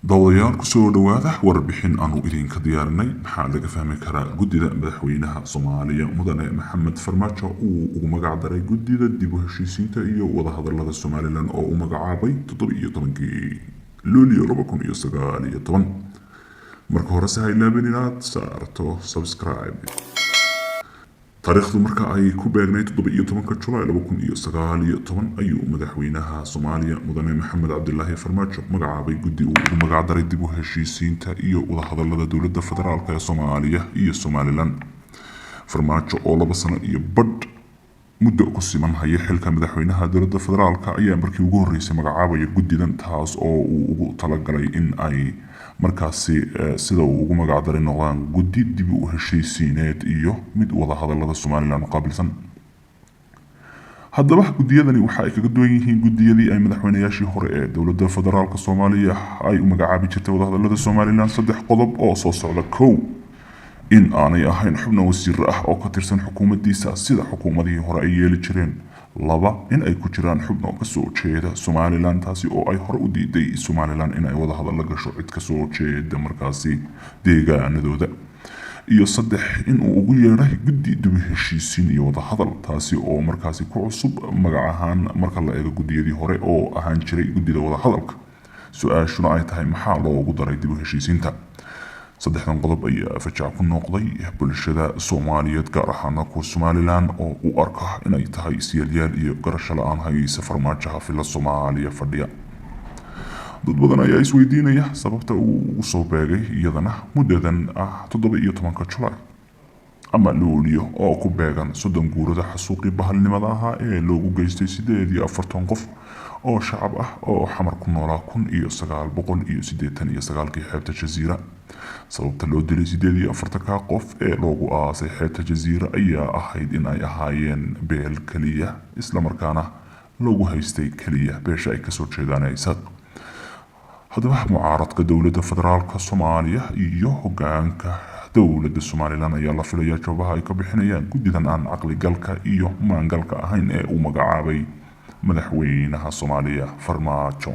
daawadayaal kusoo dhawaada warbixin aanu idinka diyaarinay maxaa laga fahmi karaa guddida madaxweynaha Soomaaliya mudane Maxamed Farmaajo uu ugu magac daray guddida dib u heshiisiinta iyo wadahadalada Somaliland oo uu magacaabay 17 Luulyo 2019 marka hore ha ilaabin inaad saarto subscribe taariikhdu marka ay ku beegnayd 17 July 2019 ayuu madaxweynaha Soomaaliya mudane Maxamed Cabdullaahi Farmaajo magacaabay guddi uu ugu magac daray dib u heshiisiinta iyo wadahadalada dowladda federaalka ee Soomaaliya iyo Somaliland. Farmaajo oo 2 sano iyo badh muddo ku siman haya xilka madaxweynaha dowladda federaalka ayaa markii ugu horeysay magacaabay guddidan taas oo uu ugu talagalay in ay markaasi sida uu ugu magac daray noqdaan guddi dib u heshiisiineed iyo mid wadahadalada Somaliland qaabilsan. haddaba guddiyadani waxa ay kaga duwan yihiin guddiyadii ay madaxweynayaashii hore ee dowladda federaalka Soomaaliya ay u magacaabi jirtay wadahadalada Somaliland 3 qodob oo soo socda. kow in aanay ahayn xubno wasiir ah oo ka tirsan xukuumaddiisa sida xukuumadihii hore ay yeeli jireen. 2 in ay ku jiraan xubno ka soo jeeda Somaliland taasi oo ay hore u diiday Somaliland in ay wada hadal la gasho cid ka soo jeeda markaasi deegaanadooda. iyo 3 in uu ugu yeeray guddi dib u heshiisiin iyo wada hadal taasi oo markaasi ku cusub magac ahaan marka la eego guddiyadii hore oo ahaan jiray guddida wada hadalka. su-aashuna ay tahay maxaa loogu daray dib u heshiisiinta. 3 qodob ayaa fajac ku noqday bulshada Soomaaliyeed gaar ahaan kuwa Somaliland oo u arka inay tahay siyaasadeed iyo garasho la'aan haysa Farmaajo fila Soomaaliya fadhiya. dad badan ayaa isweydiinaya sababta uu ugu soo beegay iyadana muddadan 17 July ama Luulyo oo ku beegan 30 guurada xasuuqii bahalnimada ahaa ee loogu geystay 48 qof oo shacab ah oo xamar ku noolaa 1989 xeebta Jazeera. sababta loo dilay 48 qof ee loogu aasay xeebta Jazeera ayaa ahayd in ay ahaayeen beel kaliya isla markaana loogu haystay kaliya beesha ay kasoo jeedaan aysan. haddaba mucaaradka dowladda federaalka Soomaaliya iyo hoggaanka dowladda Somaliland ayaa la filayaa jawaabaha ay ka bixinayaan guddidan aan caqli galka iyo maangalka ahayn ee uu magacaabay madaxweynaha Soomaaliya Farmaajo.